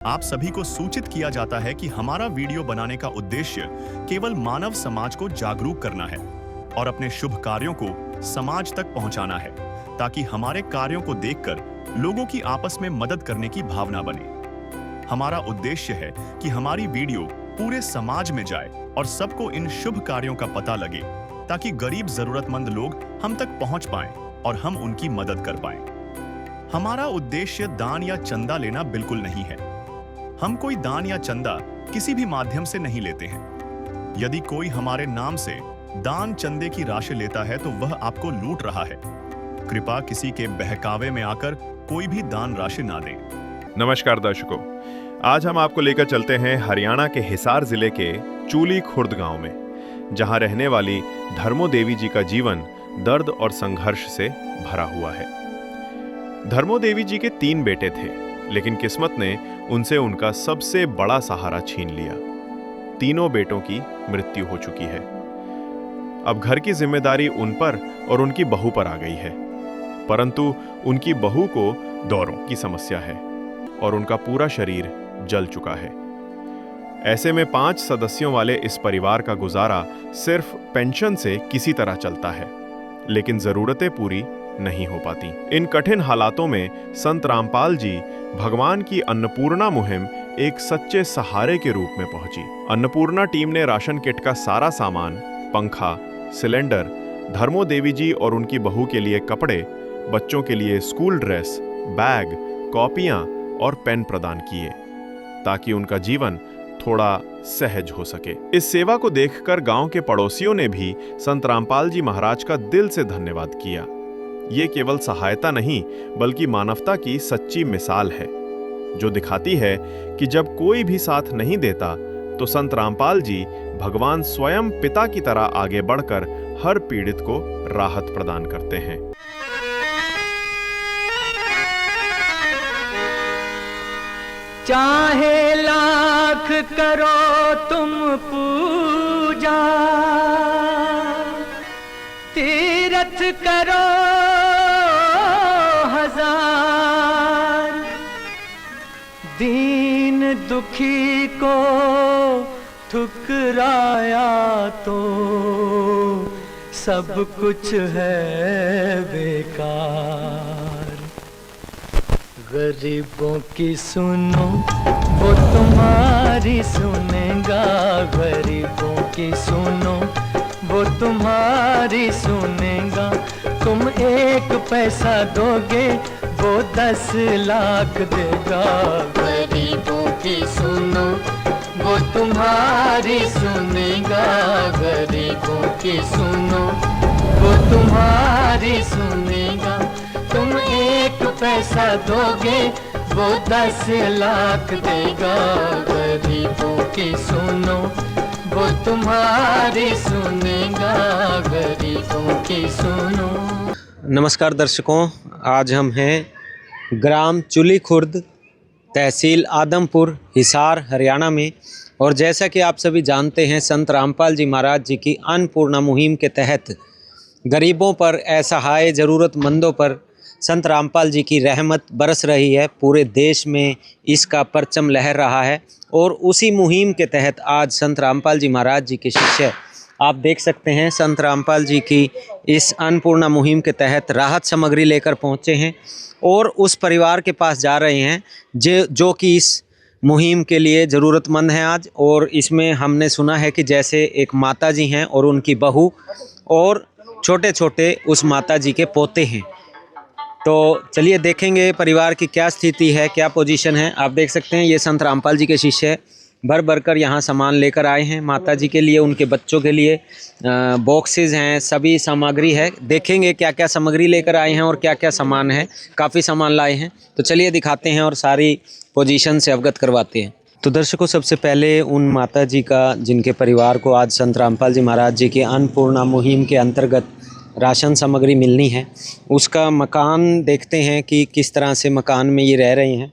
आप सभी को सूचित किया जाता है कि हमारा वीडियो बनाने का उद्देश्य केवल मानव समाज को जागरूक करना है और अपने शुभ कार्यों को समाज तक पहुंचाना है, ताकि हमारे कार्यों को देखकर लोगों की आपस में मदद करने की भावना बने। हमारा उद्देश्य है कि हमारी वीडियो पूरे समाज में जाए और सबको इन शुभ कार्यों का पता लगे, ताकि गरीब जरूरतमंद लोग हम तक पहुंच पाएं और हम उनकी मदद कर पाएं। हमारा उद्देश्य दान या चंदा लेना बिल्कुल नहीं है। हम कोई दान या चंदा किसी भी माध्यम से नहीं लेते हैं। यदि कोई हमारे नाम से दान चंदे की राशि लेता है तो वह आपको लूट रहा है। कृपया किसी के बहकावे में आकर कोई भी दान राशि ना दें। नमस्कार दर्शकों, आज हम आपको लेकर चलते हैं हरियाणा के हिसार जिले के चूली खुर्द गांव में, जहां रहने वाली धर्मो देवी जी का जीवन दर्द और संघर्ष से भरा हुआ है। धर्मो देवी जी के 3 बेटे थे, लेकिन किस्मत ने उनसे उनका सबसे बड़ा सहारा छीन लिया। तीनों बेटों की मृत्यु हो चुकी है। अब घर की जिम्मेदारी उन पर और उनकी बहू पर आ गई है, परंतु उनकी बहू को दौरों की समस्या है और उनका पूरा शरीर जल चुका है। ऐसे में 5 सदस्यों वाले इस परिवार का गुजारा सिर्फ पेंशन से किसी तरह चलता है, लेकिन जरूरतें पूरी नहीं हो पाती। इन कठिन हालातों में संत रामपाल जी भगवान की अन्नपूर्णा मुहिम एक सच्चे सहारे के रूप में पहुंची। अन्नपूर्णा टीम ने राशन किट का सारा सामान, पंखा, सिलेंडर, धर्मो देवी जी और उनकी बहू के लिए कपड़े, बच्चों के लिए स्कूल ड्रेस, बैग, कॉपियां और पेन प्रदान किए, ताकि उनका जीवन थोड़ा सहज हो सके। इस सेवा को देखकर गांव के पड़ोसियों ने भी संत रामपाल जी महाराज का दिल से धन्यवाद किया। ये केवल सहायता नहीं, बल्कि मानवता की सच्ची मिसाल है, जो दिखाती है कि जब कोई भी साथ नहीं देता तो संत रामपाल जी भगवान स्वयं पिता की तरह आगे बढ़कर हर पीड़ित को राहत प्रदान करते हैं। चाहे लाख करो तुम पूजा, तीरथ करो हजार, दीन दुखी को ठुकराया तो सब कुछ है बेकार। गरीबों की सुनो वो तुम्हारी सुनेगा, गरीबों की सुनो वो तुम्हारी सुनेगा। तुम 1 पैसा दोगे वो 10 लाख देगा। गरीबों की सुनो वो तुम्हारी सुनेगा, गरीबों की सुनो वो तुम्हारी सुनेगा। तुम 1 पैसा दोगे वो 10 लाख देगा। गरीबों की सुनो वो तुम्हारी सुनेगा, गरीबों की सुनो। नमस्कार दर्शकों, आज हम हैं ग्राम चूली खुर्द, तहसील आदमपुर, हिसार, हरियाणा में। और जैसा कि आप सभी जानते हैं, संत रामपाल जी महाराज जी की अन्नपूर्णा मुहिम के तहत गरीबों पर, असहाय ज़रूरतमंदों पर संत रामपाल जी की रहमत बरस रही है। पूरे देश में इसका परचम लहर रहा है और उसी मुहिम के तहत आज संत रामपाल जी महाराज जी के शिष्य, आप देख सकते हैं, संत रामपाल जी की इस अन्नपूर्णा मुहिम के तहत राहत सामग्री लेकर पहुंचे हैं और उस परिवार के पास जा रहे हैं जो कि इस मुहिम के लिए ज़रूरतमंद हैं आज। और इसमें हमने सुना है कि जैसे एक माता जी हैं और उनकी बहू और छोटे छोटे उस माता जी के पोते हैं। तो चलिए देखेंगे परिवार की क्या स्थिति है, क्या पोजीशन है। आप देख सकते हैं, ये संत रामपाल जी के शिष्य भर भर कर यहाँ सामान लेकर आए हैं माता जी के लिए, उनके बच्चों के लिए। बॉक्सेस हैं, सभी सामग्री है। देखेंगे क्या क्या सामग्री लेकर आए हैं और क्या क्या सामान है। काफ़ी सामान लाए हैं, तो चलिए दिखाते हैं और सारी पोजीशन से अवगत करवाते हैं। तो दर्शकों, सबसे पहले उन माता जी का जिनके परिवार को आज संत रामपाल जी महाराज जी की अन्नपूर्णा मुहिम के अंतर्गत राशन सामग्री मिलनी है, उसका मकान देखते हैं कि किस तरह से मकान में ये रह रहे हैं।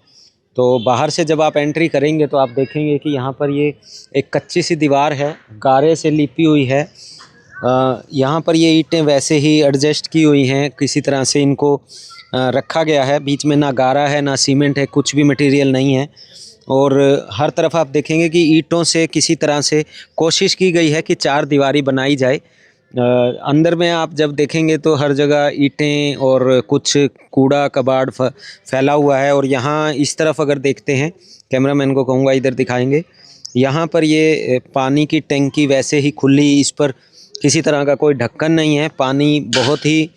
तो बाहर से जब आप एंट्री करेंगे तो आप देखेंगे कि यहाँ पर ये एक कच्ची सी दीवार है, गारे से लिपी हुई है। यहाँ पर ये ईंटें वैसे ही एडजस्ट की हुई हैं, किसी तरह से इनको रखा गया है। बीच में ना गारा है ना सीमेंट है, कुछ भी मटेरियल नहीं है। और हर तरफ आप देखेंगे कि ईंटों से किसी तरह से कोशिश की गई है कि चार दीवारी बनाई जाए। अंदर में आप जब देखेंगे तो हर जगह ईंटें और कुछ कूड़ा कबाड़ फैला हुआ है। और यहाँ इस तरफ अगर देखते हैं, कैमरामैन को कहूँगा इधर दिखाएंगे, यहाँ पर ये पानी की टंकी वैसे ही खुली, इस पर किसी तरह का कोई ढक्कन नहीं है। पानी बहुत ही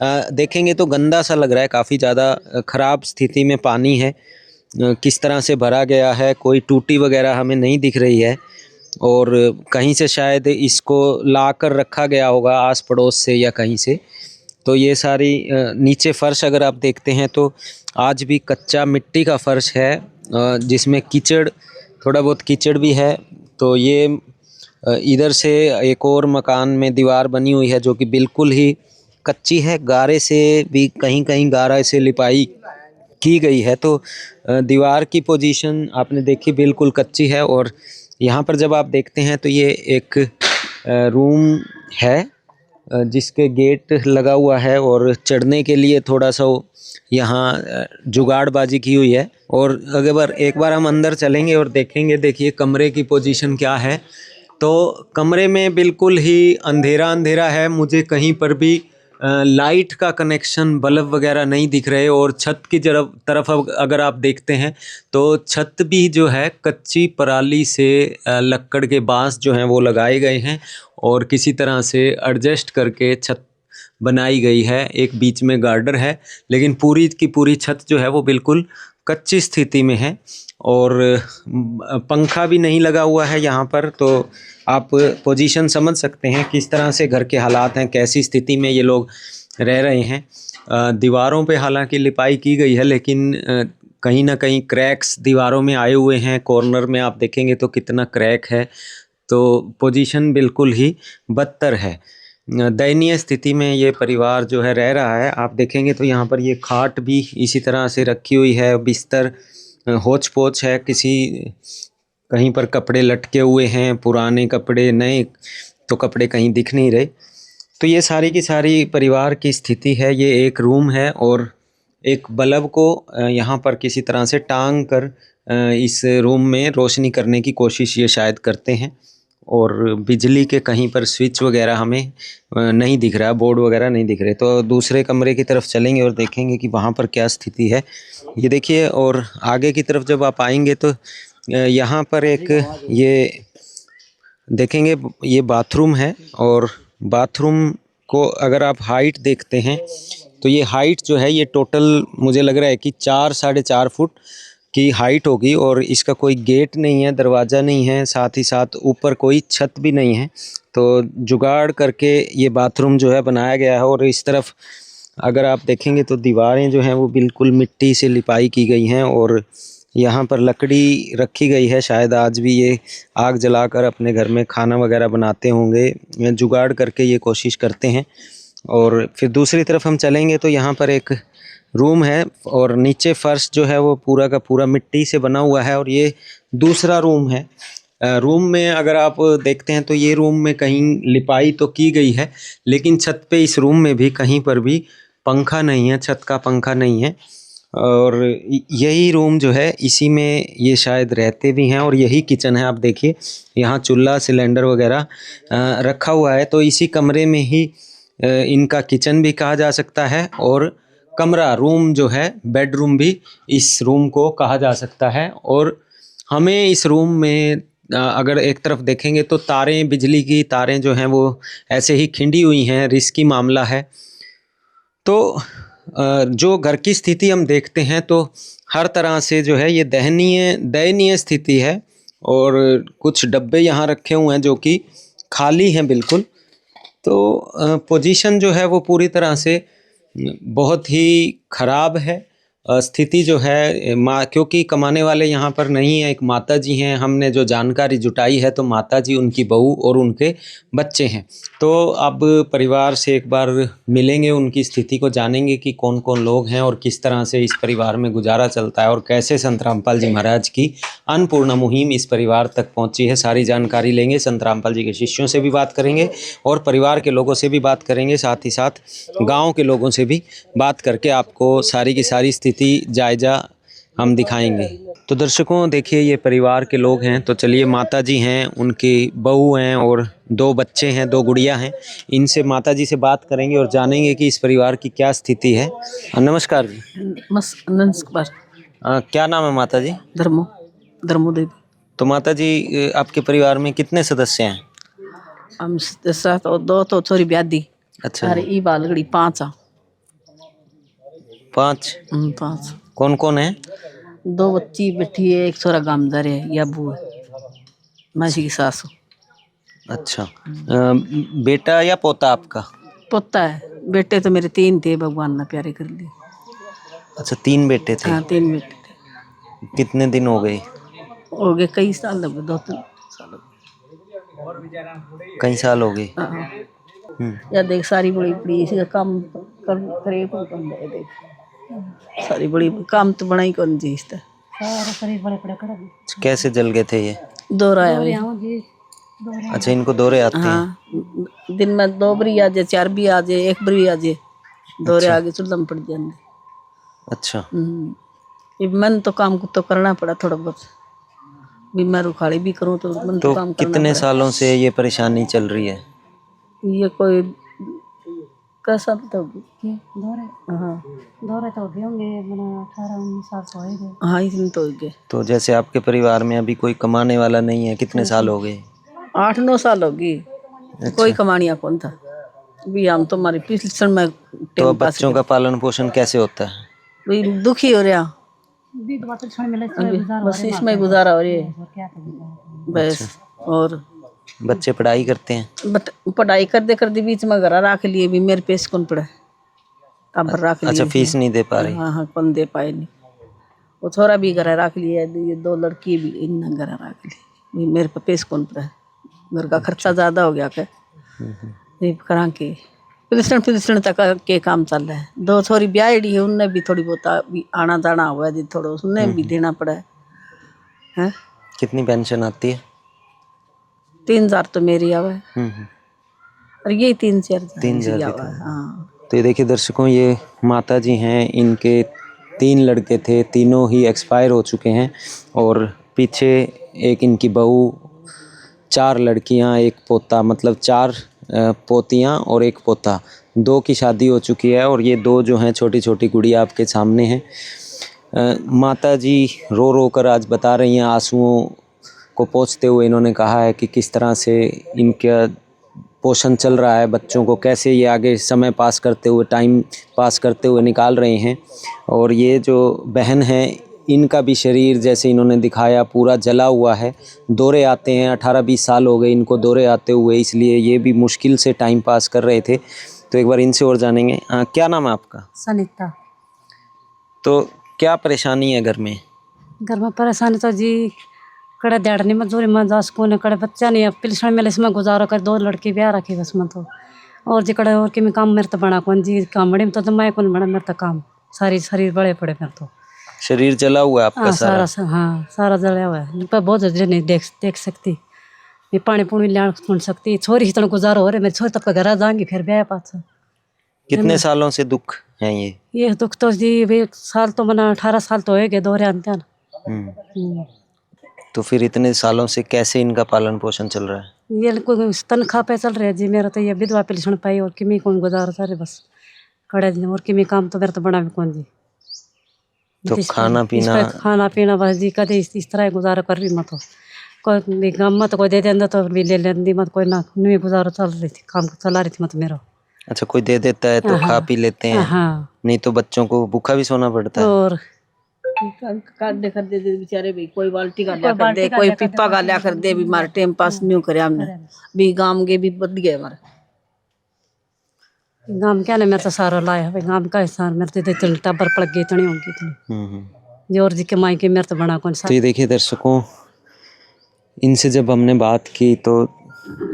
देखेंगे तो गंदा सा लग रहा है, काफ़ी ज़्यादा ख़राब स्थिति में पानी है। किस तरह से भरा गया है, कोई टूटी वगैरह हमें नहीं दिख रही है, और कहीं से शायद इसको ला कर रखा गया होगा आस पड़ोस से या कहीं से। तो ये सारी नीचे फ़र्श अगर आप देखते हैं तो आज भी कच्चा मिट्टी का फ़र्श है, जिसमें कीचड़, थोड़ा बहुत कीचड़ भी है। तो ये इधर से एक और मकान में दीवार बनी हुई है जो कि बिल्कुल ही कच्ची है, गारे से भी कहीं कहीं गारा से लिपाई की गई है। तो दीवार की पोजीशन आपने देखी, बिल्कुल कच्ची है। और यहाँ पर जब आप देखते हैं तो ये एक रूम है जिसके गेट लगा हुआ है, और चढ़ने के लिए थोड़ा सा यहाँ जुगाड़बाजी की हुई है। और अगर एक बार हम अंदर चलेंगे और देखेंगे, देखिए कमरे की पोजीशन क्या है। तो कमरे में बिल्कुल ही अंधेरा अंधेरा है, मुझे कहीं पर भी लाइट का कनेक्शन, बल्ब वगैरह नहीं दिख रहे। और छत की तरफ अगर आप देखते हैं तो छत भी जो है कच्ची पराली से, लक्कड़ के बांस जो हैं वो लगाए गए हैं और किसी तरह से एडजस्ट करके छत बनाई गई है। एक बीच में गार्डर है, लेकिन पूरी की पूरी छत जो है वो बिल्कुल कच्ची स्थिति में है। और पंखा भी नहीं लगा हुआ है यहाँ पर। तो आप पोजीशन समझ सकते हैं किस तरह से घर के हालात हैं, कैसी स्थिति में ये लोग रह रहे हैं। दीवारों पे हालांकि लिपाई की गई है, लेकिन कहीं ना कहीं क्रैक्स दीवारों में आए हुए हैं। कॉर्नर में आप देखेंगे तो कितना क्रैक है। तो पोजीशन बिल्कुल ही बदतर है। दयनीय स्थिति में ये परिवार जो है रह रहा है। आप देखेंगे तो यहाँ पर ये खाट भी इसी तरह से रखी हुई है, बिस्तर होच पोच है, किसी कहीं पर कपड़े लटके हुए हैं, पुराने कपड़े, नए तो कपड़े कहीं दिख नहीं रहे। तो ये सारी की सारी परिवार की स्थिति है। ये एक रूम है और एक बल्ब को यहाँ पर किसी तरह से टांग कर इस रूम में रोशनी करने की कोशिश ये शायद करते हैं। और बिजली के कहीं पर स्विच वगैरह हमें नहीं दिख रहा, बोर्ड वगैरह नहीं दिख रहे। तो दूसरे कमरे की तरफ चलेंगे और देखेंगे कि वहाँ पर क्या स्थिति है। ये देखिए, और आगे की तरफ जब आप आएंगे तो यहाँ पर एक ये देखेंगे, ये बाथरूम है। और बाथरूम को अगर आप हाइट देखते हैं तो ये हाइट जो है ये टोटल मुझे लग रहा है कि 4-4.5 फुट की हाइट होगी। और इसका कोई गेट नहीं है, दरवाज़ा नहीं है, साथ ही साथ ऊपर कोई छत भी नहीं है। तो जुगाड़ करके ये बाथरूम जो है बनाया गया है। और इस तरफ अगर आप देखेंगे तो दीवारें जो हैं वो बिल्कुल मिट्टी से लिपाई की गई हैं। और यहाँ पर लकड़ी रखी गई है, शायद आज भी ये आग जलाकर अपने घर में खाना वगैरह बनाते होंगे, जुगाड़ करके ये कोशिश करते हैं। और फिर दूसरी तरफ हम चलेंगे तो यहाँ पर एक रूम है और नीचे फर्श जो है वो पूरा का पूरा मिट्टी से बना हुआ है। और ये दूसरा रूम है। रूम में अगर आप देखते हैं तो ये रूम में कहीं लिपाई तो की गई है, लेकिन छत पे इस रूम में भी कहीं पर भी पंखा नहीं है, छत का पंखा नहीं है। और यही रूम जो है इसी में ये शायद रहते भी हैं। और यही किचन है। आप देखिए यहाँ चूल्हा, सिलेंडर वगैरह रखा हुआ है। तो इसी कमरे में ही इनका किचन भी कहा जा सकता है। और कमरा, रूम जो है, बेडरूम भी इस रूम को कहा जा सकता है। और हमें इस रूम में अगर एक तरफ देखेंगे तो तारें, बिजली की तारें जो हैं वो ऐसे ही खिंडी हुई हैं, रिस्की मामला है। तो जो घर की स्थिति हम देखते हैं तो हर तरह से जो है ये दयनीय स्थिति है। और कुछ डब्बे यहाँ रखे हुए हैं जो कि खाली हैं बिल्कुल। तो पोजीशन जो है वो पूरी तरह से बहुत ही ख़राब है। स्थिति जो है क्योंकि कमाने वाले यहाँ पर नहीं है, एक माता जी हैं। हमने जो जानकारी जुटाई है तो माता जी, उनकी बहू और उनके बच्चे हैं। तो अब परिवार से एक बार मिलेंगे, उनकी स्थिति को जानेंगे कि कौन कौन लोग हैं और किस तरह से इस परिवार में गुजारा चलता है और कैसे संत रामपाल जी महाराज की अन्नपूर्णा मुहिम इस परिवार तक पहुँची है। सारी जानकारी लेंगे, संत रामपाल जी के शिष्यों से भी बात करेंगे और परिवार के लोगों से भी बात करेंगे, साथ ही साथ गाँव के लोगों से भी बात करके आपको सारी की सारी स्थिति जायजा हम दिखाएंगे। तो दर्शकों देखिए ये परिवार के लोग हैं, तो चलिए माता जी हैं, उनकी बहू हैं और 2 बच्चे हैं, 2 गुड़िया हैं। इनसे माता जी से बात करेंगे और जानेंगे कि इस परिवार की क्या स्थिति है। नमस्कार जी। नमस्कार। क्या नाम है माता जी? धर्मो देवी। तो माता जी आपके परिवार में कितने सदस्य हैं? हम साथ और 2 तो छोरी ब्याह दी। अच्छा अरे ई बालगड़ी 5 आ। 5। 5 कौन कौन है? 2 बच्ची बैठी है, एक छोरा गाम जा रहे है या बू है, मासी की सासू। अच्छा बेटा या पोता आपका? पोता है, बेटे तो मेरे 3 थे, भगवान ने प्यारे कर लिए। अच्छा 3 बेटे थे। हाँ 3 बेटे थे। कितने दिन हो गए? हो गए कई साल, हो गए 2-3 साल हो कई साल हो गए। गए। हाँ। या देख सारी बड़ी बड़ी इसी का काम करे को कम दे देख। सारी बड़ी काम तो बनाई कौन जी इसका। सारा शरीर बड़े बड़े कर। कैसे जल गए थे ये? दोहराया। अच्छा इनको दौरे आते हैं। हाँ दिन में 2 बरी आ जाए, 4 भी आ जाए, 1 बरी आ जाए, दौरे आगे चूल्हा में पड़ जाते। अच्छा ये मन तो काम को तो करना पड़ा थोड़ा बहुत, बीमार उखाड़ी भी करूँ तो मन तो काम करना कितने पड़ा। सालों से ये परेशानी चल रही है? ये कोई कैसा तो दौरे। हाँ दौरे तो हो गए होंगे, 18-19 साल तो हो गए। हाँ इतने तो हो गए। तो जैसे आपके परिवार में अभी कोई कमाने वाला नहीं है, कितने साल हो गए? 8-9 साल होगी। कोई कमानिया कौन था भी, हम तो हमारी पिछले में तो अब बच्चों का पालन पोषण कैसे होता है? भी दुखी हो रहा, बस इसमें गुजारा हो रही है बस। और बच्चे पढ़ाई करते हैं? पढ़ाई करते बीच में घर रख लिए भी, मेरे पेश कौन पड़ा अब रख लिए। अच्छा फीस नहीं दे पा रहे? हाँ हाँ कौन दे पाए नहीं। वो थोड़ा भी घर रख लिया, ये 2 लड़की भी इन घर रख ली, मेरे पे पेश कौन पड़ा। घर का खर्चा ज्यादा हो गया क्या करा के, पिलसण तक के काम चल रहा है। 2 छोरी ब्याहड़ी है, उनने भी थोड़ी बहुत आना जाना हुआ है जी, थोड़ा उसने भी देना पड़ा है। कितनी पेंशन आती है? 3000 तो मेरी आवा है और ये 3-4 3,000 आवा है। हाँ तो ये देखिए दर्शकों, ये माता जी हैं, इनके 3 लड़के थे, तीनों ही एक्सपायर हो चुके हैं और पीछे एक इनकी बहू, 4 लड़कियां, 1 पोता, मतलब 4 पोतियां और 1 पोता। 2 की शादी हो चुकी है और ये 2 जो हैं छोटी छोटी गुड़िया आपके सामने हैं। माता जी रो रो कर आज बता रही हैं, आंसुओं को पोंछते हुए इन्होंने कहा है कि किस तरह से इनका पोषण चल रहा है, बच्चों को कैसे ये आगे समय पास करते हुए, टाइम पास करते हुए निकाल रहे हैं। और ये जो बहन है, इनका भी शरीर जैसे इन्होंने दिखाया पूरा जला हुआ है, दौरे आते हैं, 18-20 साल हो गए इनको दौरे आते हुए, इसलिए ये भी मुश्किल से टाइम पास कर रहे थे। तो एक बार इनसे और जानेंगे। क्या नाम है आपका? सनिता। तो क्या परेशानी है घर में? घर में परेशानी तो जी कड़े देड़नी मजदूरी में 10 को कड़े बच्चा नहीं, अब पिलसण में इसमें गुजारो कर 2 लड़की ब्याह रखी बस में तो। और जी कड़े और कि मैं काम मेरे तो बना कौन जी, काम बड़ी में तो मैं कौन बना, मेरे तो काम सारी शरीर बड़े पड़े मेरे तो। शरीर जला हुआ है आपका? हाँ सारा? हाँ सारा जला हुआ है, पर बहुत जल्दी नहीं देख सकती, मैं पानी पुणी ला सुन सकती। छोरी ही तो गुजारो हो रहे, मेरी छोरी तब घर जाएंगी फिर ब्याह पाछा। कितने सालों से दुख है ये? दुख तो जी 1 साल तो मना 18 साल तो हो गए दौरे आते हैं। तो फिर इतने सालों से कैसे इनका पालन पोषण चल रहा है? ये कोई तनख्वाह पे चल रहा है जी, मेरा तो ये विधवा पेंशन पाई और किमी कौन गुजारा सारे बस कड़े दिन, और किमी काम तो मेरा तो बना भी कौन जी। तो खाना पीना बस जी कदे इस तरह गुजारा कर रही मत, कोई गाँव में तो कोई दे देंदा तो भी ले लेंदी मत, कोई ना नहीं गुजारा चल रही थी, काम चला रही थी मत मेरा। अच्छा कोई दे देता है तो खा पी लेते हैं? हाँ नहीं तो बच्चों को भूखा भी सोना पड़ता है। और काट कर दे बेचारे भी, कोई बाल्टी का लिया कर दे, कोई पिप्पा का लिया कर दे भी, मारे टाइम पास नहीं करे हमने भी। गांव के भी बद गए हमारे गाँव क्या ना, मेरा तो सारा लाया भाई गाँव का हिसाब, मेरे तो इतने टबर पड़ गई इतनी होंगी इतनी जी, और जी के माई के मेरे तो बना कौन सा। तो ये देखिए दर्शकों, इनसे जब हमने बात की तो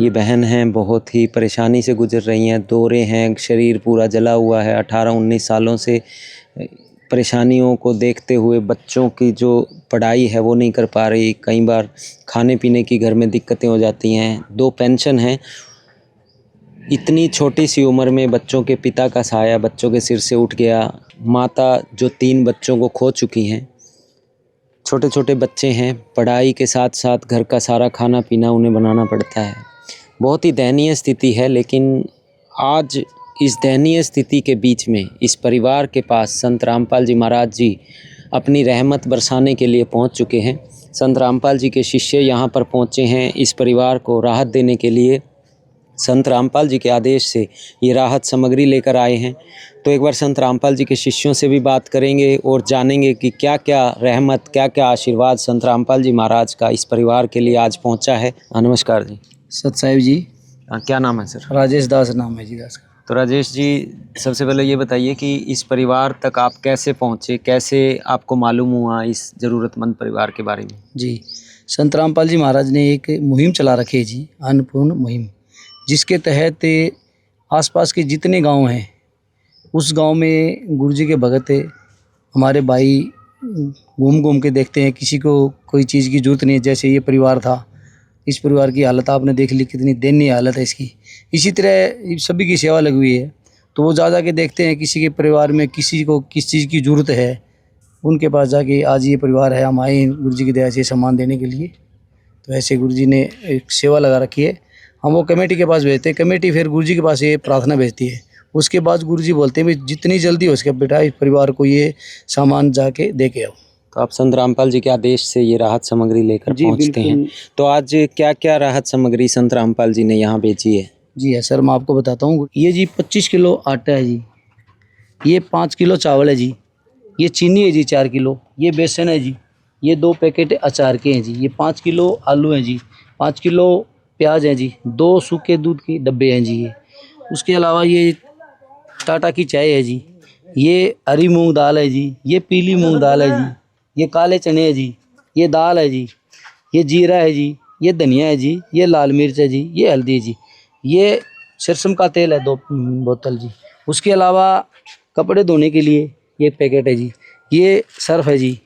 ये बहन हैं, बहुत ही परेशानी से गुजर रही हैं, दौरे हैं, शरीर पूरा जला हुआ है, 18-19 सालों से परेशानियों को देखते हुए बच्चों की जो पढ़ाई है वो नहीं कर पा रही, कई बार खाने पीने की घर में दिक्कतें हो जाती हैं, 2 पेंशन हैं। इतनी छोटी सी उम्र में बच्चों के पिता का साया बच्चों के सिर से उठ गया। माता जो 3 बच्चों को खो चुकी हैं, छोटे छोटे बच्चे हैं, पढ़ाई के साथ साथ घर का सारा खाना पीना उन्हें बनाना पड़ता है। बहुत ही दयनीय स्थिति है, लेकिन आज इस दयनीय स्थिति के बीच में इस परिवार के पास संत रामपाल जी महाराज जी अपनी रहमत बरसाने के लिए पहुंच चुके हैं। संत रामपाल जी के शिष्य यहाँ पर पहुँचे हैं इस परिवार को राहत देने के लिए। संत रामपाल जी के आदेश से ये राहत सामग्री लेकर आए हैं। तो एक बार संत रामपाल जी के शिष्यों से भी बात करेंगे और जानेंगे कि क्या क्या रहमत, क्या क्या आशीर्वाद संत रामपाल जी महाराज का इस परिवार के लिए आज पहुंचा है। नमस्कार जी। सत साहिब जी। क्या नाम है सर? राजेश दास नाम है जी दास का। तो राजेश जी, सबसे पहले ये बताइए कि इस परिवार तक आप कैसे पहुँचे, कैसे आपको मालूम हुआ इस ज़रूरतमंद परिवार के बारे में? जी, संत रामपाल जी महाराज ने एक मुहिम चला रखी है जी, अन्नपूर्ण मुहिम, जिसके तहत आसपास के जितने गांव हैं उस गांव में गुरुजी के भगत हमारे भाई घूम घूम के देखते हैं, किसी को कोई चीज़ की ज़रूरत नहीं है। जैसे ये परिवार था, इस परिवार की हालत आपने देख ली, कितनी दयनीय हालत है इसकी। इसी तरह सभी की सेवा लगी हुई है, तो वो जा के देखते हैं किसी के परिवार में किसी को किस चीज़ की ज़रूरत है, उनके पास जाके आज ये परिवार है, हम आए गुरुजी की दया से सामान देने के लिए। तो ऐसे गुरुजी ने एक सेवा लगा रखी है, हम वो कमेटी के पास भेजते हैं, कमेटी फिर गुरुजी के पास ये प्रार्थना भेजती है। उसके बाद गुरुजी बोलते हैं भाई जितनी जल्दी हो सके बेटा इस परिवार को ये सामान जाके दे के आओ। तो आप संत रामपाल जी के आदेश से ये राहत सामग्री लेकर पहुंचते हैं। तो आज क्या क्या राहत सामग्री संत रामपाल जी ने यहाँ बेची है? जी है सर, मैं आपको बताता हूँ। ये जी 25 किलो आटा है जी, ये 5 किलो चावल है जी, ये चीनी है जी 4 किलो, ये बेसन है जी, ये 2 पैकेट अचार के हैं जी, ये 5 किलो आलू हैं जी, 5 किलो प्याज हैं जी, 2 सूखे दूध के डब्बे हैं जी। ये उसके अलावा ये टाटा की चाय है जी, ये हरी मूंग दाल है जी, ये पीली मूंग दाल है जी, ये काले चने है जी, ये दाल है जी, ये जीरा है जी, ये धनिया है जी, ये लाल मिर्च है जी, ये हल्दी है जी, ये सरसों का तेल है 2 बोतल जी। उसके अलावा कपड़े धोने के लिए ये पैकेट है जी, ये सर्फ है जी,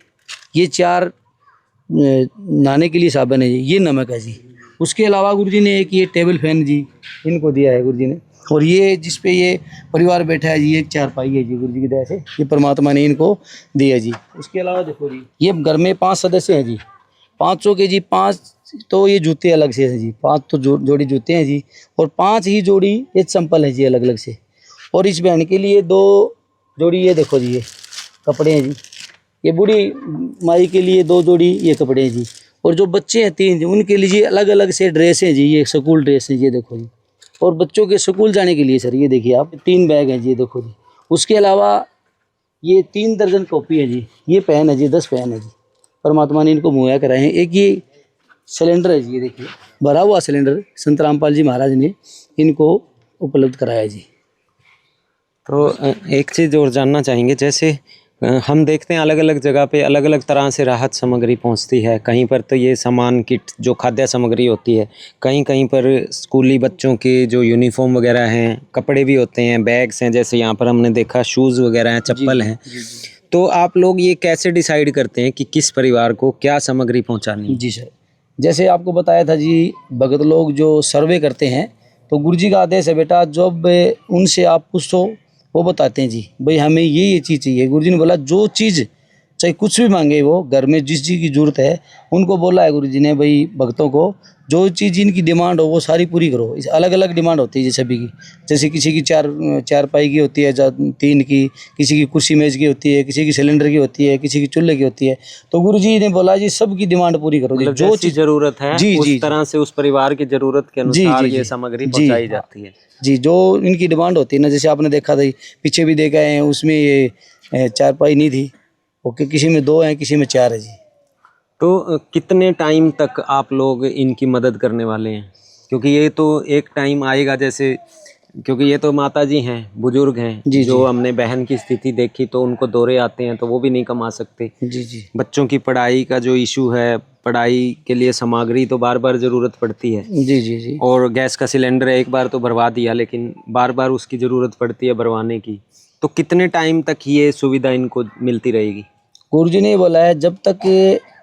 ये 4 नहाने के लिए साबुन है जी, ये नमक है जी। उसके अलावा गुरुजी ने एक ये टेबल फैन जी इनको दिया है गुरुजी ने, और ये जिस पे ये परिवार बैठा है जी, एक चारपाई है जी, गुरुजी की दया से ये परमात्मा ने इनको दिया जी। उसके अलावा देखो जी, ये घर में 5 सदस्य हैं जी, 500 के जी 5 तो ये जूते अलग से हैं जी, 5 तो जोड़ी जूते हैं जी, और 5 ही जोड़ी ये चंपल है जी अलग अलग से। और इस बहन के लिए 2 जोड़ी ये देखो जी, ये कपड़े हैं जी, ये बूढ़ी माई के लिए 2 जोड़ी ये कपड़े हैं जी, और जो बच्चे हैं 3 जी उनके लिए अलग अलग से ड्रेस हैं जी, ये स्कूल ड्रेस है ये देखो जी। और बच्चों के स्कूल जाने के लिए सर ये देखिए आप 3 बैग हैं जी, ये देखो जी। उसके अलावा ये 3 दर्जन कॉपी है जी, ये पेन है जी, 10 पेन है जी, परमात्मा ने इनको मुहैया कराए हैं। एक ये सिलेंडर है जी, ये देखिए भरा हुआ सिलेंडर संत रामपाल जी महाराज ने इनको उपलब्ध कराया जी। तो एक चीज़ और जानना चाहेंगे, जैसे हम देखते हैं अलग अलग जगह पे अलग अलग तरह से राहत सामग्री पहुंचती है। कहीं पर तो ये सामान किट जो खाद्य सामग्री होती है, कहीं कहीं पर स्कूली बच्चों के जो यूनिफॉर्म वगैरह हैं, कपड़े भी होते हैं, बैग्स हैं, जैसे यहाँ पर हमने देखा शूज़ वगैरह हैं, चप्पल हैं। तो आप लोग ये कैसे डिसाइड करते हैं कि किस परिवार को क्या सामग्री पहुँचानी है? जी सर, जैसे आपको बताया था जी, भगत लोग जो सर्वे करते हैं तो गुरुजी का आदेश है बेटा, जब उनसे आप पूछो वो बताते हैं जी भाई हमें ये चीज़ चाहिए। गुरुजी ने बोला जो चीज़ चाहे कुछ भी मांगे वो घर में जिस चीज़ की ज़रूरत है उनको बोला है गुरुजी ने भाई भक्तों को जो चीज़ इनकी डिमांड हो वो सारी पूरी करो। इस अलग अलग डिमांड होती है सभी की, जैसे किसी की चार पाई की होती है, 3 की, किसी की कुर्सी मेज की होती है, किसी की सिलेंडर की होती है, किसी की चूल्हे की होती है। तो गुरुजी ने बोला जी सबकी डिमांड पूरी करो, मतलब जो चीज़ ज़रूरत है जी, उस जी, तरह से उस परिवार की ज़रूरत के अनुसार ये सामग्री पहुँचाई जाती है जी। जो इनकी डिमांड होती है ना, जैसे आपने देखा था पीछे भी देखा है, उसमें ये 4 पाई नहीं थी, ओके, किसी में 2 हैं, किसी में 4 है जी। तो कितने टाइम तक आप लोग इनकी मदद करने वाले हैं? क्योंकि ये तो एक टाइम आएगा, जैसे क्योंकि ये तो माता जी हैं, बुजुर्ग हैं जी, जो हमने बहन की स्थिति देखी तो उनको दौरे आते हैं तो वो भी नहीं कमा सकते। जी जी। बच्चों की पढ़ाई का जो इशू है, पढ़ाई के लिए सामग्री तो बार बार ज़रूरत पड़ती है। जी जी जी। और गैस का सिलेंडर एक बार तो भरवा दिया, लेकिन बार बार उसकी ज़रूरत पड़ती है भरवाने की। तो कितने टाइम तक ये सुविधा इनको मिलती रहेगी? गुरुजी ने बोला है जब तक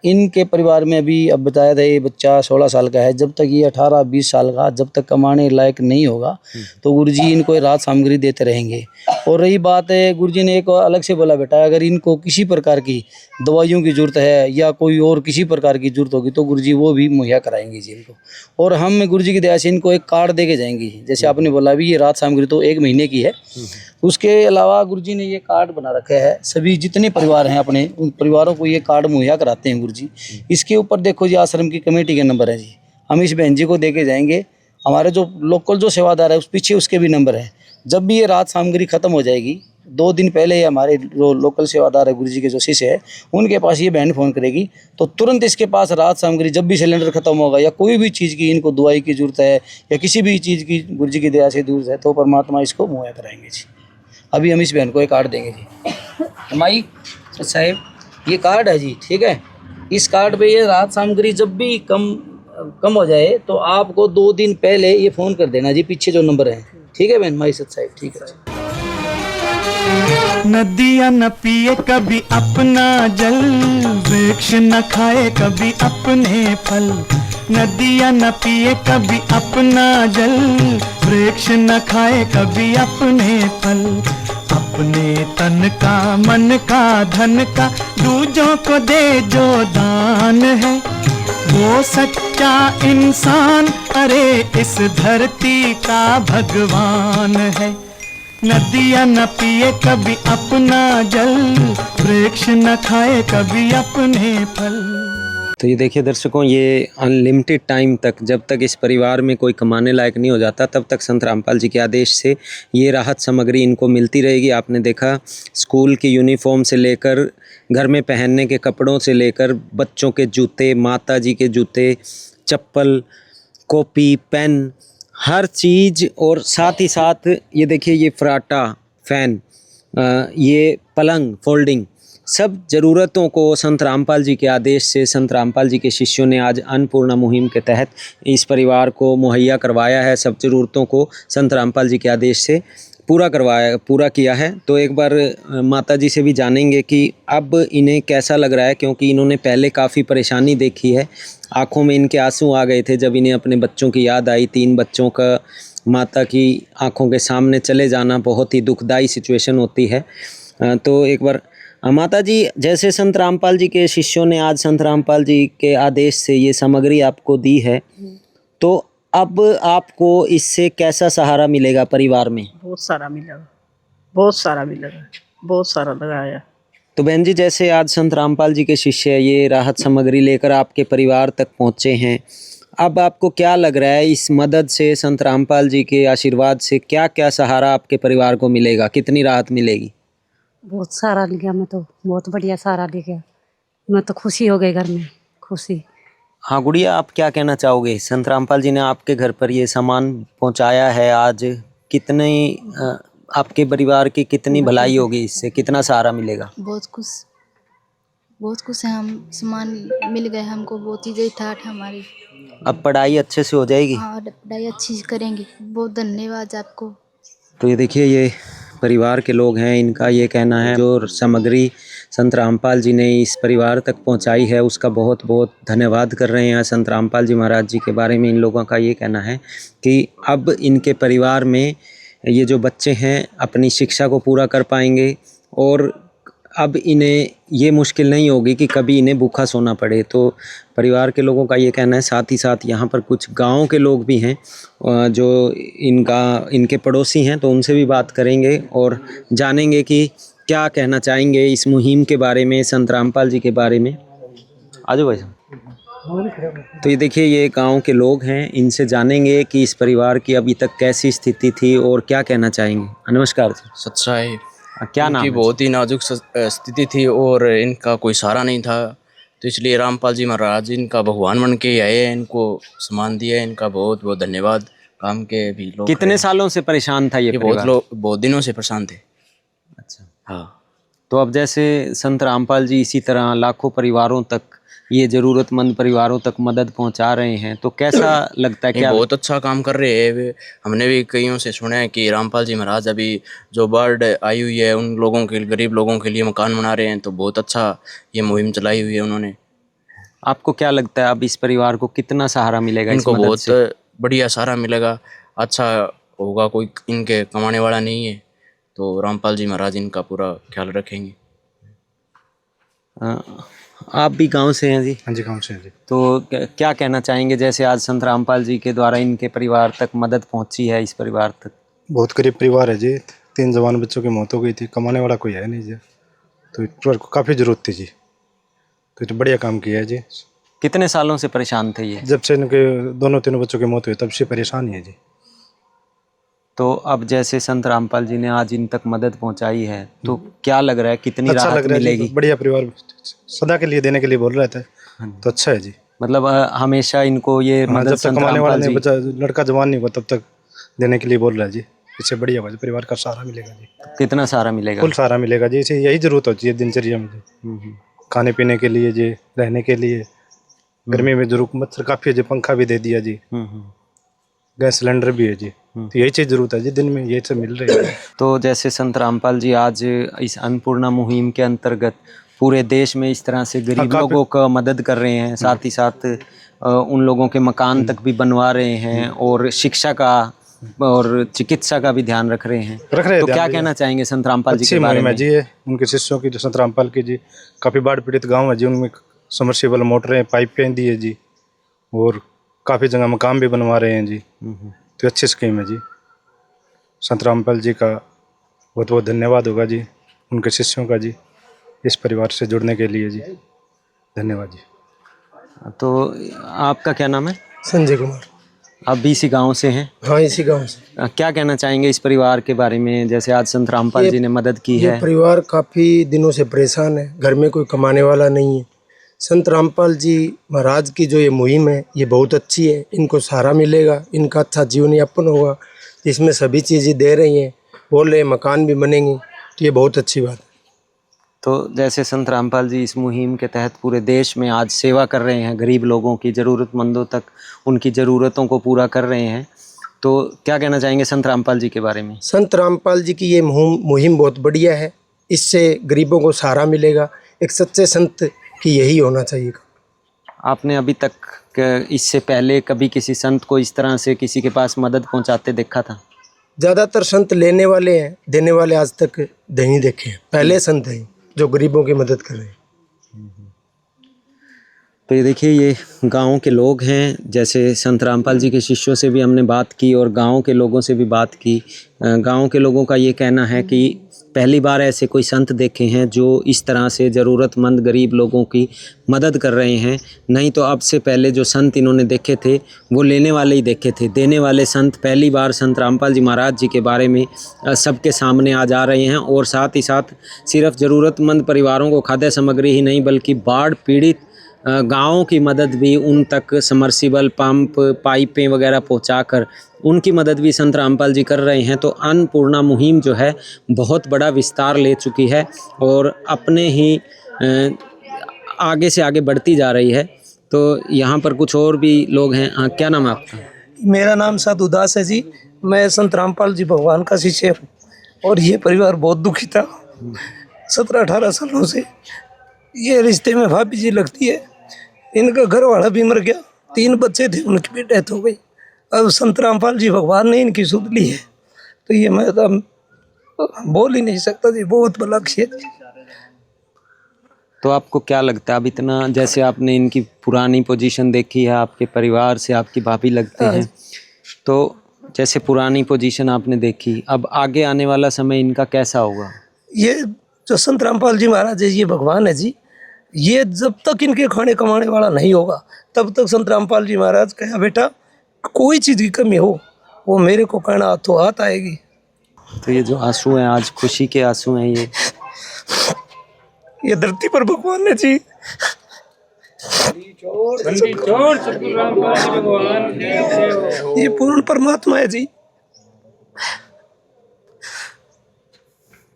इनके परिवार में अभी अब बताया था ये बच्चा 16 साल का है, जब तक ये 18-20 साल का जब तक कमाने लायक नहीं होगा तो गुरुजी इनको राहत सामग्री देते रहेंगे। और रही बात है, गुरुजी ने एक अलग से बोला बेटा अगर इनको किसी प्रकार की दवाइयों की ज़रूरत है या कोई और किसी प्रकार की ज़रूरत होगी तो गुरुजी वो भी मुहैया कराएंगे जी इनको। और हम गुरुजी की दया से इनको एक कार्ड दे के जाएंगे, जैसे आपने बोला अभी ये राहत सामग्री तो 1 महीने की है। उसके अलावा गुरुजी ने ये कार्ड बना रखा है, सभी जितने परिवार हैं अपने उन परिवारों को ये कार्ड मुहैया कराते हैं गुरुजी। इसके ऊपर देखो जी आश्रम की कमेटी के नंबर है जी, हम इस बहन जी को दे के जाएंगे। हमारे जो लोकल जो सेवादार है उस पीछे उसके भी नंबर है। जब भी ये राहत सामग्री खत्म हो जाएगी 2 दिन पहले हमारे जो लोकल सेवादार है गुरुजी के जो शिष्य है उनके पास ये बहन फ़ोन करेगी तो तुरंत इसके पास राहत सामग्री जब भी सिलेंडर खत्म होगा या कोई भी चीज़ की इनको दवाई की ज़रूरत है या किसी भी चीज़ की गुरुजी की दया से दूर है तो परमात्मा इसको मुहैया कराएंगे जी। अभी हम इस बहन को एक कार्ड देंगे जी। हमारी साहब ये कार्ड है जी, ठीक है। इस कार्ड पे ये राहत सामग्री जब भी कम हो जाए तो आपको 2 दिन पहले ये फ़ोन कर देना जी, पीछे जो नंबर है, ठीक है बहन माई सत साहब, ठीक है। नदियाँ न पिए कभी अपना जल, वृक्ष न खाए कभी अपने फल। नदियाँ न पिए कभी अपना जल, वृक्ष न खाए कभी अपने फल। अपने तन का मन का धन का दूजों को दे जो दान है, वो सच्चा इंसान अरे इस धरती का भगवान है। नदियाँ न पिए कभी अपना जल, वृक्ष न खाए कभी अपने फल। तो ये देखिए दर्शकों, ये अनलिमिटेड टाइम तक जब तक इस परिवार में कोई कमाने लायक नहीं हो जाता तब तक संत रामपाल जी के आदेश से ये राहत सामग्री इनको मिलती रहेगी। आपने देखा स्कूल की यूनिफॉर्म से लेकर घर में पहनने के कपड़ों से लेकर बच्चों के जूते, माता जी के जूते, चप्पल, कॉपी, पेन, हर चीज़। और साथ ही साथ ये देखिए ये फराटा, फ़ैन, ये पलंग, फोल्डिंग, सब ज़रूरतों को संत रामपाल जी के आदेश से संत रामपाल जी के शिष्यों ने आज अन्नपूर्णा मुहिम के तहत इस परिवार को मुहैया करवाया है। सब ज़रूरतों को संत रामपाल जी के आदेश से पूरा किया है। तो एक बार माता जी से भी जानेंगे कि अब इन्हें कैसा लग रहा है, क्योंकि इन्होंने पहले काफ़ी परेशानी देखी है। आँखों में इनके आंसू आ गए थे जब इन्हें अपने बच्चों की याद आई। 3 बच्चों का माता की आंखों के सामने चले जाना बहुत ही दुखदाई सिचुएशन होती है। तो एक बार माता जी, जैसे संत रामपाल जी के शिष्यों ने आज संत रामपाल जी के आदेश से ये सामग्री आपको दी है, तो अब आपको इससे कैसा सहारा मिलेगा परिवार में? बहुत सारा मिलेगा, बहुत सारा मिलेगा, बहुत सारा लगाया। तो बहन जी, जैसे आज संत रामपाल जी के शिष्य ये राहत सामग्री लेकर आपके परिवार तक पहुँचे हैं, अब आपको क्या लग रहा है इस मदद से, संत रामपाल जी के आशीर्वाद से क्या क्या सहारा आपके परिवार को मिलेगा, कितनी राहत मिलेगी? बहुत सारा ले गया, मैं तो बहुत बढ़िया सहारा ले गया। मैं तो खुशी हो गई, घर में खुशी। हाँ गुड़िया, आप क्या कहना चाहोगे? संत रामपाल जी ने आपके घर पर ये सामान पहुंचाया है, आज कितने आपके परिवार की कितनी भलाई होगी इससे, कितना सहारा मिलेगा? बहुत खुश है हम, सामान मिल गए हमको, बहुत चीज़ें ठाठ हमारी। अब पढ़ाई अच्छे से हो जाएगी? हाँ, पढ़ाई अच्छी से करेंगे। बहुत धन्यवाद आपको। तो ये देखिए, ये परिवार के लोग हैं, इनका ये कहना है जो सामग्री संत रामपाल जी ने इस परिवार तक पहुंचाई है उसका बहुत बहुत धन्यवाद कर रहे हैं। संत रामपाल जी महाराज जी के बारे में इन लोगों का ये कहना है कि अब इनके परिवार में ये जो बच्चे हैं अपनी शिक्षा को पूरा कर पाएंगे और अब इन्हें ये मुश्किल नहीं होगी कि कभी इन्हें भूखा सोना पड़े। तो परिवार के लोगों का ये कहना है। साथ ही साथ यहाँ पर कुछ गांव के लोग भी हैं जो इनके पड़ोसी हैं, तो उनसे भी बात करेंगे और जानेंगे कि क्या कहना चाहेंगे इस मुहिम के बारे में, संत रामपाल जी के बारे में। आ जाओ भाई साहब। तो ये देखिए, ये गांव के लोग हैं, इनसे जानेंगे कि इस परिवार की अभी तक कैसी स्थिति थी और क्या कहना चाहेंगे। नमस्कार जी। सच्चाई क्या नाम? बहुत ही नाजुक स्थिति थी और इनका कोई सहारा नहीं था, तो इसलिए रामपाल जी महाराज इनका भगवान बन के आए हैं, इनको सामान दिया। इनका बहुत बहुत धन्यवाद। काम के भी लोग कितने सालों से परेशान था ये बहुत दिनों से परेशान थे। अच्छा, हाँ। तो अब जैसे संत रामपाल जी इसी तरह लाखों परिवारों तक, ये ज़रूरतमंद परिवारों तक मदद पहुंचा रहे हैं, तो कैसा लगता है? क्या बहुत अच्छा काम कर रहे हैं। हमने भी कईयों से सुना है कि रामपाल जी महाराज अभी जो बाढ़ आई हुई है उन लोगों के, गरीब लोगों के लिए मकान बना रहे हैं, तो बहुत अच्छा ये मुहिम चलाई हुई है उन्होंने। आपको क्या लगता है अब इस परिवार को कितना सहारा मिलेगा इस इनको मदद बहुत से? बढ़िया सहारा मिलेगा, अच्छा होगा। कोई इनके कमाने वाला नहीं है तो रामपाल जी महाराज इनका पूरा ख्याल रखेंगे। आप भी गांव से हैं जी? हाँ जी, गाँव से हैं जी। तो क्या कहना चाहेंगे, जैसे आज संत रामपाल जी के द्वारा इनके परिवार तक मदद पहुंची है, इस परिवार तक? बहुत गरीब परिवार है जी, 3 जवान बच्चों की मौत हो गई थी, कमाने वाला कोई है नहीं जी, तो इस परिवार को काफ़ी ज़रूरत थी जी, तो ये बढ़िया काम किया है जी। कितने सालों से परेशान थे ये? जब से इनके दोनों तीनों बच्चों की मौत हुई तब से परेशान ही है जी। तो अब जैसे संत रामपाल जी ने आज इन तक मदद पहुंचाई है, तो क्या लग रहा है, कितनी अच्छा राहत लग रहा है मिलेगी? जी, बढ़िया परिवार सदा के लिए देने के लिए बोल रहे थे, तो अच्छा है जी। मतलब हमेशा इनको ये हाँ, मदद जब तक संत कमाने वाला रामपाल नहीं जी, बचा, लड़का जवान नहीं हुआ तब तक देने के लिए बोल रहा है जी। इससे बढ़िया होगा जी, परिवार का सहारा मिलेगा जी, कितना सहारा मिलेगा? फुल सहारा मिलेगा जी। इसे यही जरूरत होती है दिनचर्या में जी, खाने पीने के लिए जी, रहने के लिए। गर्मी में जरूर मच्छर काफ़ी है जी, पंखा भी दे दिया जी, गैस सिलेंडर भी है जी, तो यही चीज़ जरूरत है जी, दिन में यही सब मिल रही है। तो जैसे संत रामपाल जी आज इस अन्नपूर्णा मुहिम के अंतर्गत पूरे देश में इस तरह से गरीब काफी- लोगों का मदद कर रहे हैं, साथ ही साथ उन लोगों के मकान तक भी बनवा रहे हैं और शिक्षा का और चिकित्सा का भी ध्यान रख रहे हैं। रख रहे हैं तो ध्यान क्या जी। कहना चाहेंगे संत रामपाल जी अच्छी के बारे मुहिम में? है जी ये, उनके शिष्यों की, जो संत रामपाल की जी, काफ़ी बाढ़ पीड़ित गांव है जी, उनमें समरसीबल मोटरें, पाइपें दी है जी, और काफ़ी जगह मकान भी बनवा रहे हैं जी, तो अच्छी स्कीम है जी। संत रामपाल जी का बहुत बहुत धन्यवाद होगा जी, उनके शिष्यों का जी, इस परिवार से जुड़ने के लिए जी, धन्यवाद जी। तो आपका क्या नाम है? संजय कुमार। आप भी इसी गांव से हैं? हाँ, इसी गांव से। क्या कहना चाहेंगे इस परिवार के बारे में, जैसे आज संत रामपाल जी ने मदद की ये है? परिवार काफ़ी दिनों से परेशान है, घर में कोई कमाने वाला नहीं है। संत रामपाल जी महाराज की जो ये मुहिम है ये बहुत अच्छी है, इनको सहारा मिलेगा, इनका अच्छा जीवन यापन होगा, इसमें सभी चीज़ें दे रही हैं, बोल रहे हैं मकान भी बनेंगे, तो ये बहुत अच्छी बात है। तो जैसे संत रामपाल जी इस मुहिम के तहत पूरे देश में आज सेवा कर रहे हैं, गरीब लोगों की, ज़रूरतमंदों तक उनकी ज़रूरतों को पूरा कर रहे हैं, तो क्या कहना चाहेंगे संत रामपाल जी के बारे में? संत रामपाल जी की ये मुहिम बहुत बढ़िया है, इससे गरीबों को सहारा मिलेगा। एक सच्चे संत की यही होना चाहिए। आपने अभी तक इससे पहले कभी किसी संत को इस तरह से किसी के पास मदद पहुंचाते देखा था? ज़्यादातर संत लेने वाले हैं, देने वाले आज तक नहीं देखे हैं। पहले संत हैं जो गरीबों की मदद कर रहे हैं। तो ये देखिए, ये गांव के लोग हैं। जैसे संत रामपाल जी के शिष्यों से भी हमने बात की और गांव के लोगों से भी बात की। गांव के लोगों का ये कहना है कि पहली बार ऐसे कोई संत देखे हैं जो इस तरह से ज़रूरतमंद गरीब लोगों की मदद कर रहे हैं। नहीं तो अब से पहले जो संत इन्होंने देखे थे वो लेने वाले ही देखे थे, देने वाले संत पहली बार संत रामपाल जी महाराज जी के बारे में सबके सामने आ जा रहे हैं। और साथ ही साथ सिर्फ ज़रूरतमंद परिवारों को खाद्य सामग्री ही नहीं बल्कि बाढ़ पीड़ित गाँवों की मदद भी, उन तक समर्सिबल पंप, पाइपें वगैरह पहुंचाकर उनकी मदद भी संत रामपाल जी कर रहे हैं। तो अन्नपूर्णा मुहिम जो है बहुत बड़ा विस्तार ले चुकी है और अपने ही आगे से आगे बढ़ती जा रही है। तो यहाँ पर कुछ और भी लोग हैं। हाँ, क्या नाम है आपका? मेरा नाम साधु दास है जी। मैं संत रामपाल जी भगवान का शिष्य हूँ और ये परिवार बहुत दुखी था। 17-18 सालों से ये रिश्ते में भाभी जी लगती है। इनका घर वाला भी मर गया, 3 बच्चे थे, उनकी भी डेथ हो गई। अब संत रामपाल जी भगवान ने इनकी सुध ली है। तो ये मैं तो बोल ही नहीं सकता जी, बहुत बड़ा क्षेत्र। तो आपको क्या लगता है, अब इतना, जैसे आपने इनकी पुरानी पोजीशन देखी है, आपके परिवार से आपकी भाभी लगते हैं, तो जैसे पुरानी पोजीशन आपने देखी, अब आगे आने वाला समय इनका कैसा होगा? ये जो संत रामपाल जी महाराज है, ये भगवान है जी। ये जब तक इनके खाने कमाने वाला नहीं होगा तब तक संत रामपाल जी महाराज कहा, बेटा कोई चीज़ की कमी हो वो मेरे को कहना, हाथों हाथ आएगी। तो ये जो आंसू हैं आज खुशी के आंसू हैं, ये धरती पर भगवान है जी। ये पूर्ण परमात्मा है जी।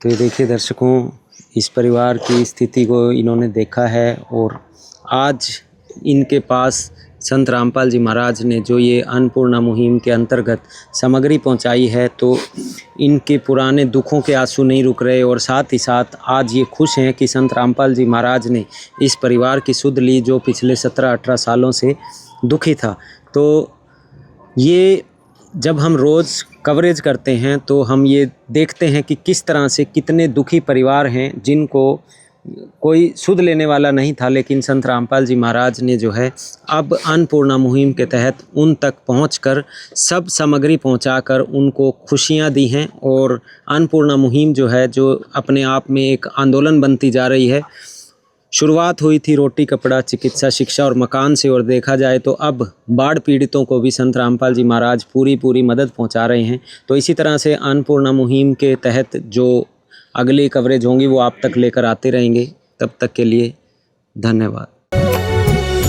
तो ये देखिए दर्शकों, इस परिवार की स्थिति को इन्होंने देखा है और आज इनके पास संत रामपाल जी महाराज ने जो ये अन्नपूर्णा मुहिम के अंतर्गत सामग्री पहुंचाई है, तो इनके पुराने दुखों के आंसू नहीं रुक रहे और साथ ही साथ आज ये खुश हैं कि संत रामपाल जी महाराज ने इस परिवार की सुध ली जो पिछले 17-18 सालों से दुखी था। तो ये जब हम रोज़ कवरेज करते हैं तो हम ये देखते हैं कि किस तरह से कितने दुखी परिवार हैं जिनको कोई सुध लेने वाला नहीं था, लेकिन संत रामपाल जी महाराज ने जो है अब अन्नपूर्णा मुहिम के तहत उन तक पहुंचकर सब सामग्री पहुंचाकर उनको खुशियां दी हैं। और अन्नपूर्णा मुहिम जो है, जो अपने आप में एक आंदोलन बनती जा रही है। शुरुआत हुई थी रोटी कपड़ा चिकित्सा शिक्षा और मकान से, और देखा जाए तो अब बाढ़ पीड़ितों को भी संत रामपाल जी महाराज पूरी मदद पहुंचा रहे हैं। तो इसी तरह से अन्नपूर्णा मुहिम के तहत जो अगली कवरेज होंगी वो आप तक लेकर आते रहेंगे। तब तक के लिए धन्यवाद।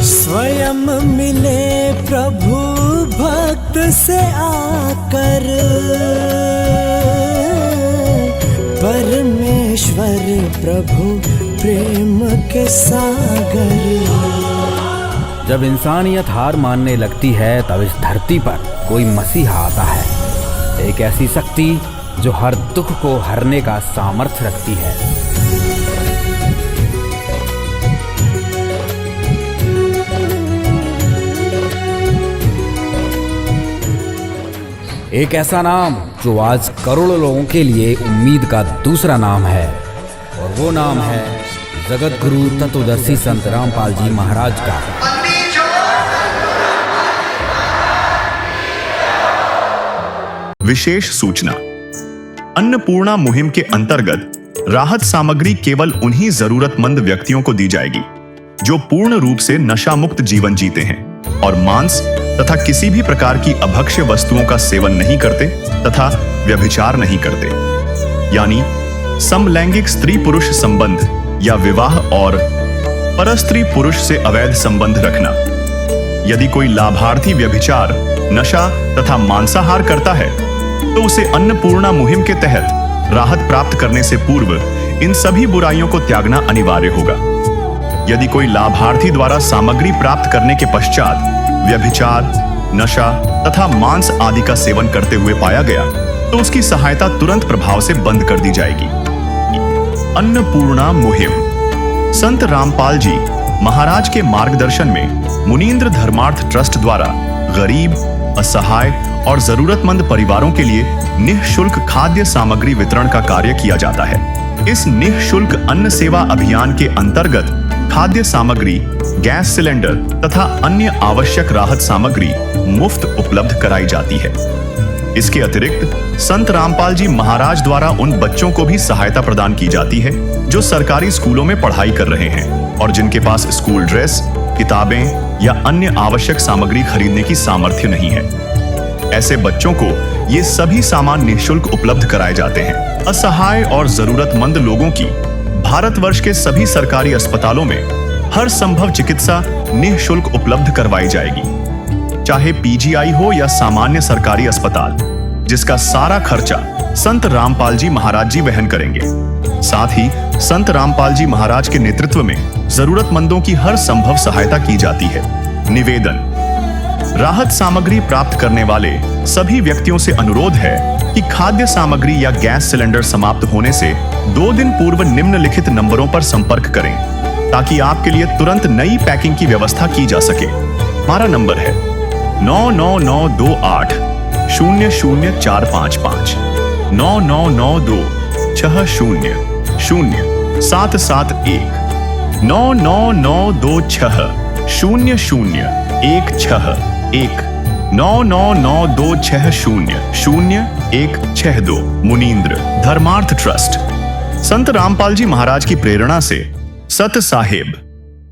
स्वयं मिले प्रभु भक्त से आकर, परमेश्वर प्रभु प्रेम के सागर। जब इंसानियत हार मानने लगती है तब इस धरती पर कोई मसीहा आता है, एक ऐसी शक्ति जो हर दुख को हरने का सामर्थ्य रखती है। एक ऐसा नाम जो आज करोड़ों लोगों के लिए उम्मीद का दूसरा नाम है, और वो नाम है जगत गुरु तत्वदर्शी संत रामपाल जी महाराज का। विशेष सूचना। अन्नपूर्णा मुहिम के अंतर्गत राहत सामग्री केवल उन्हीं जरूरतमंद व्यक्तियों को दी जाएगी जो पूर्ण रूप से नशा मुक्त जीवन जीते हैं और मांस तथा किसी भी प्रकार की अभक्ष्य वस्तुओं का सेवन नहीं करते तथा व्यभिचार नहीं करते, यानी समलैंगिक स्त्री पुरुष संबंध या विवाह और परस्त्री पुरुष से अवैध संबंध रखना। यदि कोई लाभार्थी व्यभिचार, नशा तथा मांसाहार करता है तो उसे अन्नपूर्णा मुहिम के तहत राहत प्राप्त करने से पूर्व इन सभी बुराइयों को त्यागना अनिवार्य होगा। यदि कोई लाभार्थी द्वारा सामग्री प्राप्त करने के पश्चात व्यभिचार, नशा तथा मांस आदि का सेवन करते हुए पाया गया तो उसकी सहायता तुरंत प्रभाव से बंद कर दी जाएगी। अन्नपूर्णा मुहिम संत रामपाल जी महाराज के मार्गदर्शन में मुनींद्र धर्मार्थ ट्रस्ट द्वारा गरीब, असहाय और जरूरतमंद परिवारों के लिए निःशुल्क खाद्य सामग्री वितरण का कार्य किया जाता है। इस निःशुल्क अन्न सेवा अभियान के अंतर्गत खाद्य सामग्री, गैस सिलेंडर तथा अन्य आवश्यक राहत सामग्री मुफ्त उपलब्ध कराई जाती है। इसके अतिरिक्त संत रामपाल जी महाराज द्वारा उन बच्चों को भी सहायता प्रदान की जाती है जो सरकारी स्कूलों में पढ़ाई कर रहे हैं और जिनके पास स्कूल ड्रेस, किताबें या अन्य आवश्यक सामग्री खरीदने की सामर्थ्य नहीं है। ऐसे बच्चों को ये सभी सामान निःशुल्क उपलब्ध कराए जाते हैं। असहाय और जरूरतमंद लोगों की भारतवर्ष के सभी सरकारी अस्पतालों में हर संभव चिकित्सा निःशुल्क उपलब्ध करवाई जाएगी, चाहे पीजीआई हो या सामान्य सरकारी अस्पताल, जिसका सारा खर्चा संत रामपाल जी महाराज जी वहन करेंगे। साथ ही संत रामपाल जी महाराज के नेतृत्व में जरूरतमंदों की हर संभव सहायता की जाती है। निवेदन। राहत सामग्री प्राप्त करने वाले सभी व्यक्तियों से अनुरोध है कि खाद्य सामग्री या गैस सिलेंडर समाप्त होने से 2 दिन पूर्व निम्नलिखित नंबरों पर संपर्क करें ताकि आपके लिए तुरंत नई पैकिंग की व्यवस्था की जा सके। हमारा नंबर है 99928 00455 9992 60 0771 99926 0016 99926000162 मुनींद्र धर्मार्थ ट्रस्ट। संत रामपाल जी महाराज की प्रेरणा से सत साहेब।